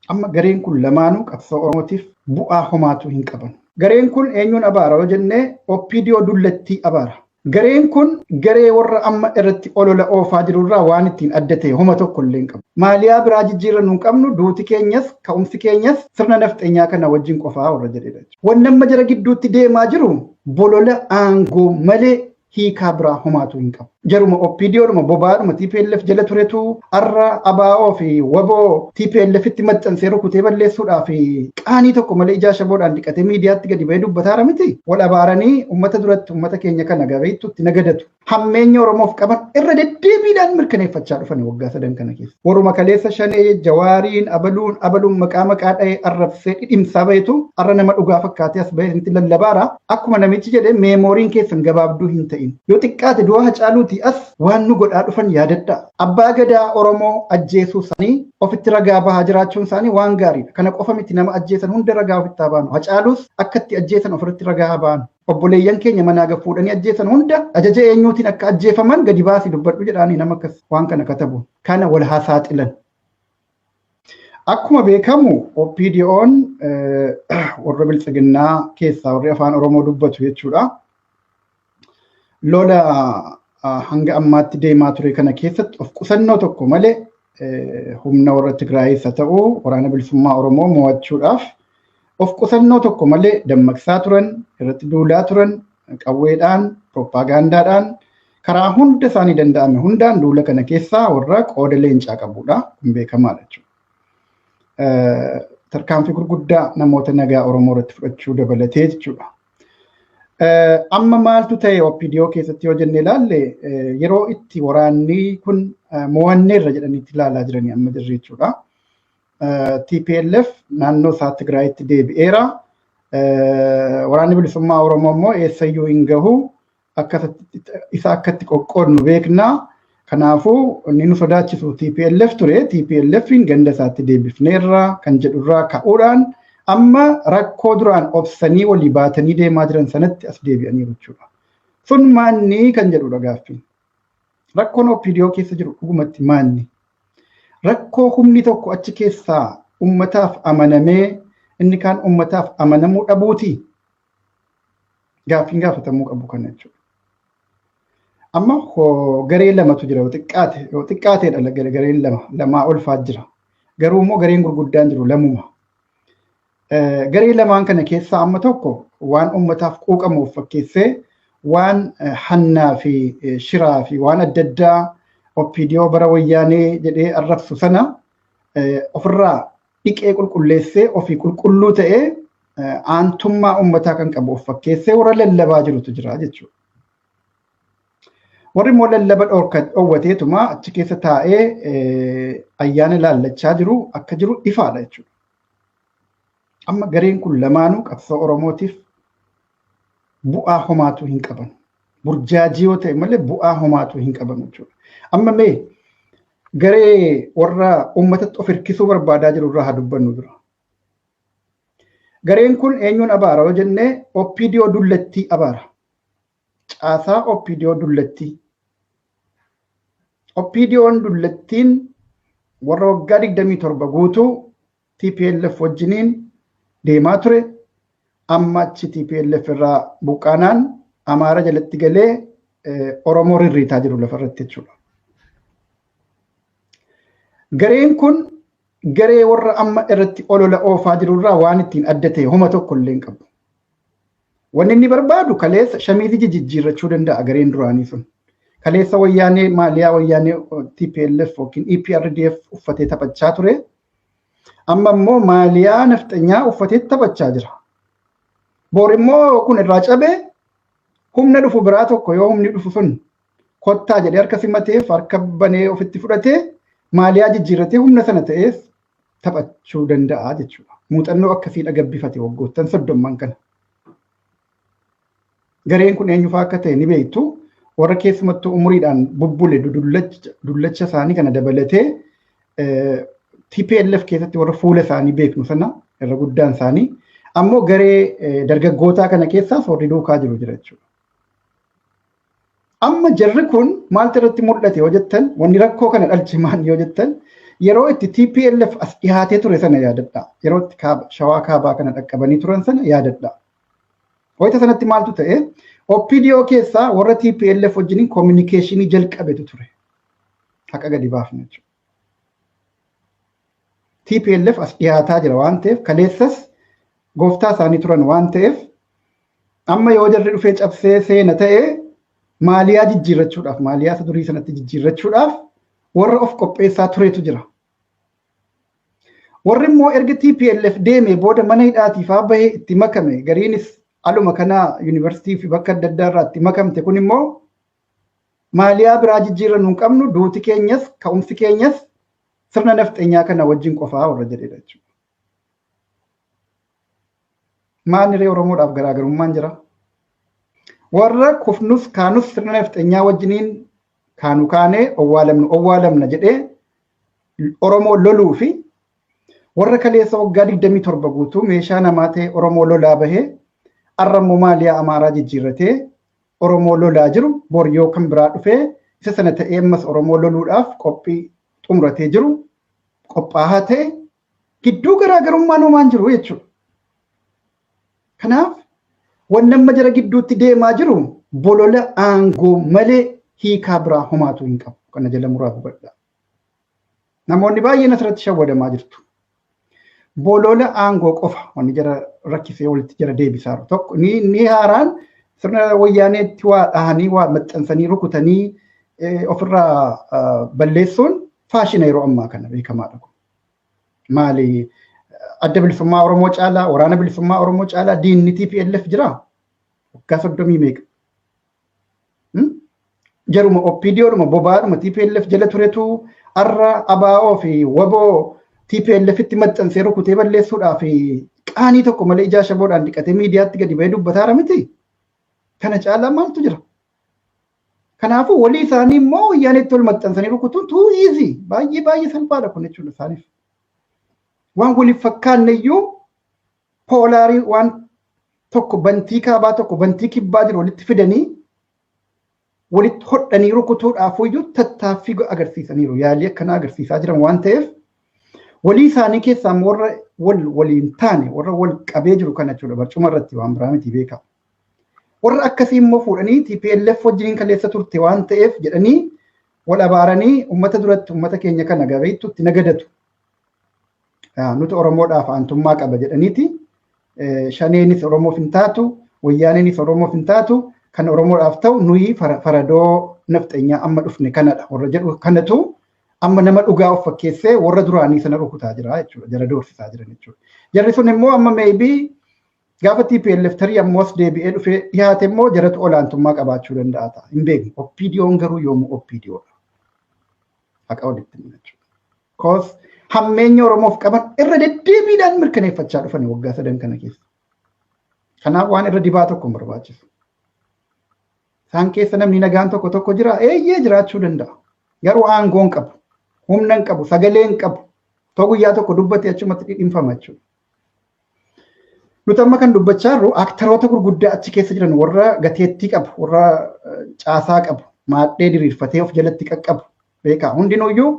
Amma gareen kun lamaanuu qabsoo Oromootiif bu'aa homaatu hin qaban. Gareen kun eenyuun abaara yoo jennee OPDO dullattii abaara. Gareen kun garee warra amma irratti olola oofaa jirurraa waan ittiin adda ta'e homa tokko illee hin qabu. Maaliyaa biraa jijjiirrannu hin qabnu duuti keenyas ka'umsi keenyas sirna nafxeenyaa kana wajjin qofaa warra jedhedha. Wanni amma jara gidduutti deemaa jiru bolola aangoo malee hiikaa biraa homaatu hin qabu. Jaruma OPDOdhuma bobaadhuma TPLF jala turetu arra ABO fi WBO TPLFitti maxxansee rukutee balleessuudhaaf qaanii tokko malee ijaa shaboodhaan dhiqatee miidiyaatti gadi ba'ee dubbataara miti. Wal abaaranii uummata duratti uummata keenya kana gabeettutti nagadatu. Hammeenya Oromoof qaban irra deddeebiidhaan mirkaneeffachaa dhufan waggaa 3 kana keessa. Waruma kaleessa Shanee Jawaariin abaluun maqaa dha'ee arrabsee dhidhimsaa bahetu arra nama dhugaa fakkaatee as bahee inti lallabaara. Akkuma namichi jedhee meemooriin keessan gabaabduu hin ta'in. Yoo xiqqaate du'a Hacaaluuti as waan nu godhaa dhufan yaadadha. Abbaa Gadaa Oromoo ajjeesuu isaanii ofitti ragaa bahaa jiraachuun isaanii waan gaariidha. Kana qofa miti nama ajjeesan hunda ragaa ofitti haa baanu. Hacaaluus akkatti ajjeesan ofirratti ragaa haa baanu. Obboleeyyan keenya manaa fuudhanii ajjeesan hunda ajaja eenyuutiin akka ajjeefaman gadi baasii dubbadhu jedhaanii nama akkas waan kana katabu. Kana wal haa saaxilan. Akkuma beekamu OPDO'n warra biltsiginnaa keessaa warri afaan Oromoo dubbatu jechuudha. Lola hanga ammaatti deemaa ture kana keessatti of qusannoo tokko malee humna warra Tigraayis haa ta'u waraana bilisummaa Oromoo mo'achuudhaaf of qusannoo tokko malee dammaqsaa turan, irratti duulaa turan, qawweedhaan, propaagandaadhaan karaa hunda isaanii danda'ame hundaan duula kana keessaa warra qooda leencaa qabudha. Kun beekamaadha jechuudha. Tarkaanfii gurguddaa namoota nagaa Oromoo irratti fudhachuu dabalatee jechuudha. Amma maaltu ta'e OPDO keessatti yoo jenne ilaalle yeroo itti waraanni kun mo'anneerra jedhaniitti ilaalaa jiranii amma jirri jechuudha. TPLF naannoo isaa Tigraayitti deebi'eera. Waraanni bilisummaa Oromoo immoo eessayyuu hin gahu isa akkatti qoqqoodnu beekna. Kanaafuu inni nu sodaachisu TPLF ture. TPLFin ganda isaatti deebifneerra kan jedhurraa ka'uudhaan amma rakkoo duraan obsanii walii baatanii deemaa jiran sanatti as deebi'anii jechuudha. Sun maanni kan jedhudha gaaffiin. Rakkoon OPDO keessa jiru dhugumatti maanni? Rakkoo humni tokko achi keessaa ummataaf amanamee inni kaan ummataaf amanamuu dhabuuti. Gaaffiin gaafatamuu qabu kana jechuudha. Amma garee lamatu jira yoo xiqqaateedha gareen lamaa olfaa jira. Garuu immoo gareen gurguddaan jiru lamuma. Garee lamaan kana keessaa amma tokko waan ummataaf quuqamuuf fakkeessee waan hannaa fi shiraa fi waan adda addaa OPDO bara wayyaanee jedhee arrabsu sana ofirraa dhiqee qulqulleessee ofii qulqulluu ta'ee aantummaa ummataa kan qabu of fakkeessee warra lallabaa jirutu jira jechuudha. Warri immoo lallaba dhoowwateetuma achi keessa taa'ee ayyaana laallachaa jiru akka jiru ifaadha jechuudha. Amma gareen kun lamaanuu qabsoo Oromootiif bu'aa homaatu hin qaban. Burjaajii yoo ta'e malee bu'aa homaatu hin qaban jechuudha. Amma mee garee warra uummatatti of hirkisuu barbaadaa jiru irraa haa dubbannu dura. Gareen kun eenyuun abaara yoo jennee OPDO dullattii abaara. Caasaa OPDO dullattii. OPDO'n dullattiin warra waggaa 27 guutuu TPLF wajjiniin deemaa ture. Amma achi TPLF irraa buqqaanaan Amaara jalatti galee Oromoo rirriitaa jiru lafarratti jechuudha. Gareen kun garee warra amma irratti olola oofaa jirurraa waan ittiin adda ta'e homa tokko illee hin qabu. Wanni inni barbaadu kaleessa shamiizii jijjiirrachuu danda'a gareen duraanii sun. Kaleessa wayyaanee maaliyaa wayyaanee TPLF yookiin EPRDF uffatee taphachaa ture. Amma immoo maaliyaa nafxanyaa uffatee taphachaa jira. Boor immoo kun irraa cabee humna dhufu biraa tokko yoo humni dhufu sun kottaa jedhee harka simateef harka banee ofitti fudhatee maaliyaa jijjiirratee humna sana ta'ees taphachuu danda'a jechuudha. Muuxannoo akkasiidha gabbifate waggoottan 30 kana. Gareen kun eenyufaa akka ta'e ni beektu. Warra keessumattuu umuriidhaan bubbule dullacha isaanii kana dabalatee TPLF keessatti warra fuula isaanii beeknu sana irra guddaan isaanii ammoo garee dargaggootaa kana keessaas warri duukaa jiru jira jechuudha. Amma jarri kun maaltu irratti mul'ate yoo jettan wanni rakkoo kana dhalche maal yoo jettan yeroo itti TPLF as dhiyaatee ture sana yaadadha. Yeroo itti shawaa kaabaa kana dhaqqabanii turan sana yaadadha. Wayita sanatti maaltu ta'e OPDO keessaa warra TPLF wajjiniin communicationii jalqabetu ture. Haqa gadi baafna jechuudha. TPLF as dhiyaataa jira waan ta'eef kaleessas gooftaa isaanii turan waan ta'eef amma yoo jarri dhufee cabsee seena ta'e maaliyaa jijjiirrachuudhaaf maaliyaa isa durii sanatti jijjiirrachuudhaaf warra of qopheessaa turetu jira. Warri immoo erga TPLF deemee booda mana hidhaatiif bahee itti makame gariinis aluma kanaa yuunivarsiitii fi bakka adda addaa irraa itti makamte kun immoo maaliyaa biraa jijjiirrannu hin qabnu duuti keenyas ka'umsi keenyas sirna nafxeenyaa kana wajjin qofaa warra jedhedha jechuudha. Maaliree Oromoodhaaf garaagarummaan jira. Warra kufnus kaanus sirna nafxeenyaa wajjiniin kaanu kaanee owwaalamna jedhee Oromoo loluu fi warra kaleessa waggaa 27 guutuu meeshaa namaa ta'e Oromoo lolaa bahee arrammoo maaliyaa Amaaraa jijjiirratee Oromoo lolaa jiru bor yoo kan biraa dhufee isa sana ta'ee ammas Oromoo loluudhaaf qophii xumuratee jiru qophaa'aa ta'e gidduu garaagarummaan homaan jiru jechuudha. Kanaaf wanni amma jara gidduutti deemaa jiru bolola aangoo malee hiikaa biraa homaatu hin qabu. Kana jala muraa hubadhaa. Namoonni baay'een asirratti shawwadamaa jirtu. Bolola aangoo qofa wanni jara rakkisee walitti jara deebisaa jiru. Tokko ni haaraan sirna wayyaaneetti waa dhahanii waa maxxansanii rukutanii ofirraa balleessuun faashina yeroo ammaa kana beekamaadha. Maali adda bilisummaa Oromoo caalaa waraana bilisummaa Oromoo caalaa diinni TPLF jira. Waggaa 30 meeqa. Jaruma OPDOdhuma bobaadhuma TPLF jala turetu arra ABO fi WBO TPLF itti maxxansee rukutee balleessuudhaaf qaanii tokko malee ijaa shaboodhaan dhiqatee miidiyaatti gadi bahee dubbataara miti. Kana caalaa maaltu jira? Kanaafuu walii isaanii immoo wayyaaneetti ol maxxansanii rukutuun too easy baay'ee salphaadha kun jechuudha isaaniif. Waan waliif fakkaanne iyyuu poolaarii waan tokko bantii kaabaa tokko bantii kibbaa jiru walitti fidanii walitti hodhanii rukutuudhaaf iyyuu tattaaffii agarsiisaniiru yaalii akkanaa agarsiisaa jiran waan ta'eef walii isaanii keessaa warra waliin taane warra wal qabee jiru kana jechuudha barcuma irratti waan biraa miti beekamu. Warra akkasii immoo fuudhanii TPLF wajjiniin kaleessa turte waan ta'eef jedhanii wal abaaranii uummata duratti uummata keenya kana gabeettutti nagadatu. Nuti Oromoodhaaf aantummaa qaba jedhaniiti shaneenis Oromoof hin taatu wayyaaneenis Oromoof hin taatu kan Oromoodhaaf ta'u nuyi faradoo nafxeenyaa amma dhufne kanadha warra jedhu kanatu amma nama dhugaa of fakkeessee warra duraanii sana rukutaa jira jechuudha jara doorsisaa jiran jechuudha. Jarri sun immoo amma maybii gaafa TPLF tarii ammoos deebi'ee dhufee dhiyaate immoo jaratu olaantummaa qabaachuu danda'a ta'a. Hin beeknu. OPDO'n garuu yoomuu OPDO'dha. Haqa walitti himna jechuudha. Koos hammeenya Oromoof qaban irra deddeebiidhaan mirkaneeffachaa dhufanii waggaa 3 kana keessa. Kanaaf waan irra dibaa tokko hin barbaachisu. Isaan keessa namni nagaan tokko jira eeyyee jiraachuu danda'a. Garuu aangoo hin qabu. Humna hin qabu. Sagalee hin qabu. Too guyyaa tokko dubbatee achumatti dhidhiinfama jechuudha. Nuti amma kan dubbachaa jirru aktaroota gurguddaa achi keessa jiran warra gateettii qabu, warra caasaa qabu, maadhee diriirfatee of jalatti qaqqabu. Beekaa hundinuyyuu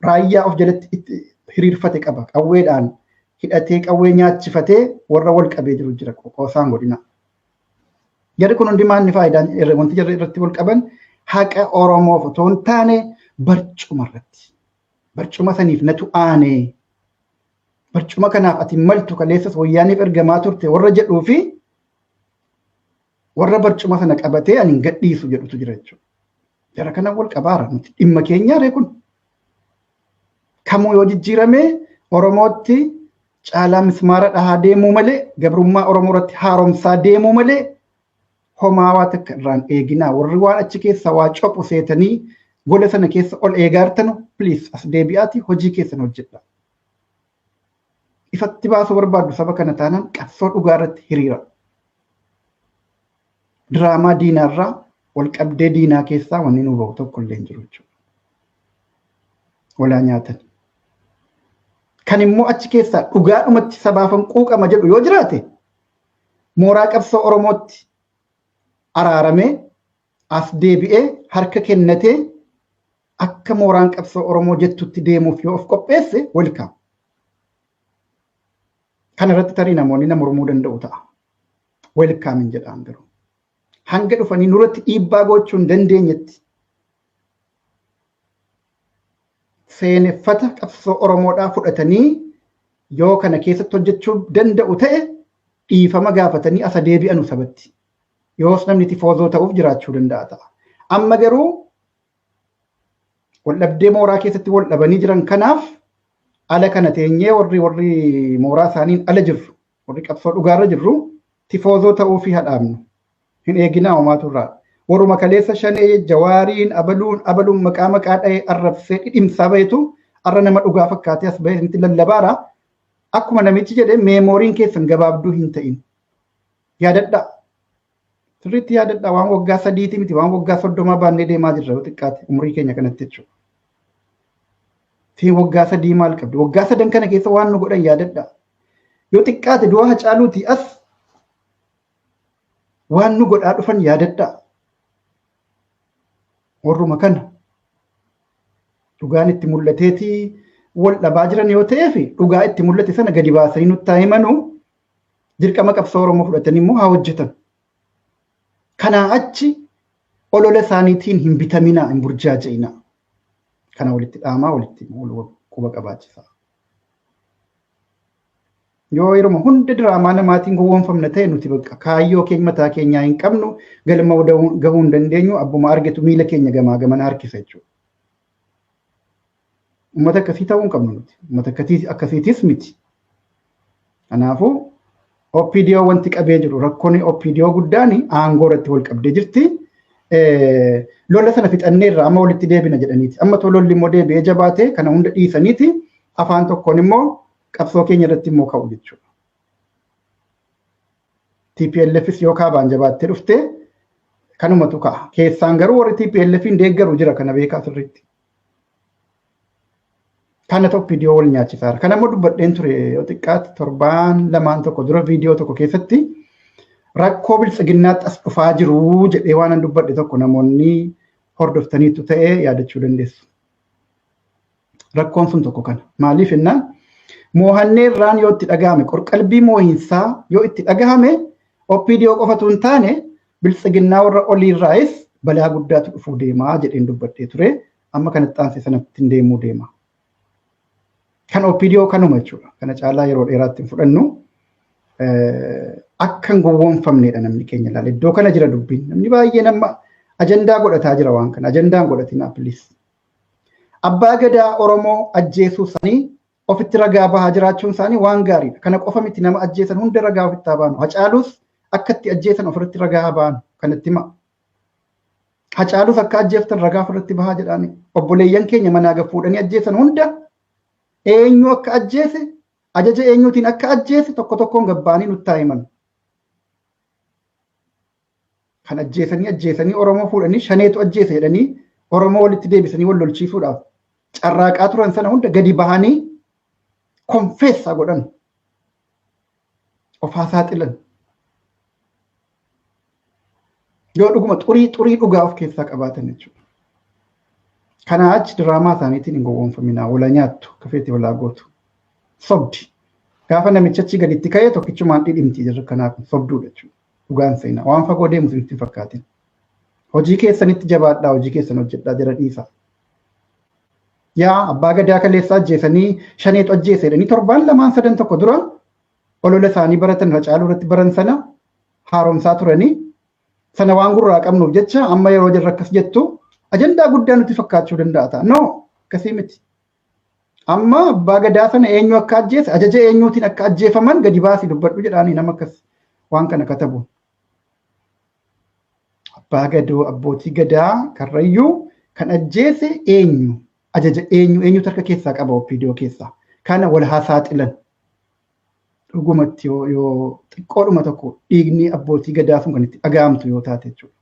raayyaa of jalatti hiriirfate qaba. Qawweedhaan hidhatee qawwee nyaachifatee warra wal qabee jiru jira qoosaan godhina. Jarri kun hundi maanni faayidaan wanti jarri irratti wal qaban haqa Oromoof otoo hin taane barcuma irratti. Barcuma saniif natu aanee. Barcuma kanaaf ati maltu kaleessas wayyaaniif ergamaa turte warra jedhuu fi warra barcuma sana qabatee ani hin gadhiisu jedhutu jira jechuudha. Jara kana wal qabaara nuti dhimma keenyaaree kun. Kamuu yoo jijjiirame Oromootti caalaa mismaara dhahaa deemuu malee gabrummaa Oromoo irratti haaromsaa deemuu malee homaa waa takka irraan eeginaa warri waan achi keessa waa cophu seetanii gola sana keessa ol eegaartanu please as deebi'aati hojii keessan hojjedha. Ifatti baasuu barbaaddu saba kana taanaan qabsoo dhugaa irratti hiriira. Diraamaa diinaarraa wal qabdee diinaa keessaa wanni nu bahu tokko illee hin jiru jechuudha. Walaa nyaatan. Kan immoo achi keessaa dhugaadhumatti sabaafan quuqama jedhu yoo jiraate mooraa qabsoo Oromootti araaramee as deebi'ee harka kennatee akka mooraan qabsoo Oromoo jettutti deemuuf yoo of qopheesse welcome. Kana irratti tarii namoonni nama mormuu danda'u ta'a. Welcome hin jedhaan garuu. Hanga dhufanii nurratti dhiibbaa gochuu hin dandeenyetti seeneffata qabsoo Oromoodhaa fudhatanii yoo kana keessatti hojjechuu danda'u ta'e dhiifama gaafatanii asa deebi'anu sabatti. Yoos namni tifoozoo ta'uuf jiraachuu danda'a ta'a. Amma garuu waldhabdee mooraa keessatti wal dhabanii jiran kanaaf ala kana teenyee warri mooraa isaaniin ala jirru warri qabsoo dhugaarra jirru tifoozoo ta'uu fi hadhaabnu hin eeginaa homaatu irraa warruma kaleessa shanee jawaariin abaluun maqaa dha'ee arrabsee dhidhimsaa bahetu arra nama dhugaa fakkaatee as bahee itti lallabaara akkuma namichi jedhe meemooriin keessan gabaabduu hin ta'in yaadadhaa sirriitti yaadadhaa waan waggaa 3 miti waan waggaa 30 baannee deemaa jirra yoo xiqqaate umurii keenya kanatti jechuudha. Fi waggaa 3 maal qabdi waggaa 3 kana keessa waan nu godhan yaadadhaa yoo xiqqaate du'a Hacaaluutii as waan nu godhaa dhufan yaadadhaa. Warruma kana dhugaan itti mul'ateeti wal dhabaa jiran yoo ta'ee fi dhugaa itti mul'ate sana gadi baasanii nutti himanu dirqama qabsoo Oromoo fudhatanii immoo haa hojjetan. Kanaa achi olola isaaniitiin hin bitaminaa hin burjaaja'inaa. Kana walitti dhaamaa walitti quba qabaachisaa. Yoo yeroo hunda diraamaa namaatiin gowwoomfamna ta'e nuti bakka kaayyoo keenya mataa keenyaa hin qabnu galma gahuu hin dandeenyu abbuma argitu miila keenya gamaa gamana harkisa jechuudha. Uummata akkasii ta'uu hin qabnu nuti. Uummata akkasiitis miti. Kanaafuu OPDO wanti qabee jiru rakkoon OPDO guddaan aangoo irratti wal qabdee jirti. Lola sana fixanneerra amma walitti deebina jedhaniiti. Amma lolli immoo deebi'ee jabaatee kana hunda dhiisaniiti afaan tokkoon immoo qabsoo keenya irratti immoo ka'u jechuudha. TPLFis yoo kaabaan jabaattee dhufte kanumatu ka'a. Keessaan garuu warri TPLFin deeggaru jira kana beekaa sirriitti. Kana OPDO wal nyaachisaara. Kana immoo dubbadheen ture yoo xiqqaate torbaan lamaan tokko dura viidiyoo tokko keessatti rakkoo biltsiginnaatti as dhufaa jiru jedhee waan an dubbadhe tokko namoonni hordoftaniitu ta'ee yaadachuu dandeessu. Rakkoon sun tokko kana. Maaliif jennaan moohannee irraan yoo itti dhagahame qorqalbii moohinsaa yoo itti dhagahame OPDO qofatu hin taane biltsiginnaa warra oliirraayis balaa guddaatu dhufuu deemaa jedheen dubbadhee ture. Amma kanatti aansee sanatti hin deemuu deema. Kan OPDO kanuma jechuudha. Kana caalaa yeroo dheeraatti hin fudhannu akka hin gowwoomfamneedha namni keenya ilaala. Iddoo kana jira dubbiin. Namni baay'ee nama ajandaa godhataa jira waan kana. Ajandaan godhatinaa please. Abbaa Gadaa Oromoo ajjeesuu isaanii ofitti ragaa bahaa jiraachuun isaanii waan gaariidha. Kana qofa miti nama ajjeesan hunda ragaa ofitti baanu. Hacaalus akka itti ajjeesan ofirratti ragaa baanu kanatti hima. Hacaalus akka ajjeeftan ragaa ofirratti bahaa jedhaani. Obboleeyyan keenya manaa gafuudhanii ajjeesan hunda eenyu akka ajjeese ajaja eenyuutiin akka ajjeese tokko tokkoon gabbaanii nutti himan. Kan ajjeesanii Oromoo fuudhanii shaneetu ajjeese jedhanii Oromoo walitti deebisanii wal lolchiisuudhaaf carraaqaa turan sana hunda gadi bahanii konfeessaa godhan. Ofaa saaxilan. Yoo dhuguma xurii dhugaa of keessaa qabaatan jechuudha. Kana achi diraamaa isaaniitiin hin gowwoomfaminaa wala nyaattu kafeetti walaa gootu. Sobdi. Gaafa namichachi gaditti ka'ee tokkichumaan dhidhimtii jirra kanaaf sobduudha jechuudha. Dhugaan seenaa. Waan fagoo deemu sitti hin fakkaatin. Hojii keessanitti jabaadhaa hojii keessan hojjedhaa jira dhiisa. Yaa abbaa gadaa kaleessaa ajjeesanii shaneetu ajjeese jedhanii torbaan lamaan sadan tokko dura olola isaanii baratan Hacaaluu irratti baran sana haaromsaa turanii sana waan gurraa qabnuuf jecha amma yeroo jirra akkas jettu ajandaa guddaa nuti fakkaachuu danda'a ta'a. No, akkasii miti. Amma abbaa gadaa sana eenyu akka ajjeese ajaja eenyuutiin akka ajjeefaman gadi baasii dubbadhu jedhaanii nama akkas waan kana katabu. Abbaa gadoo abbootii gadaa karrayyuu kan ajjeese eenyu ajaja eenyu harka keessaa qaba OPDO keessaa. Kana wal haa saaxilan. Dhugumatti yoo xiqqoodhuma tokko dhiigni abbootii gadaa sun kan itti dhaga'amtu yoo taate jechuudha.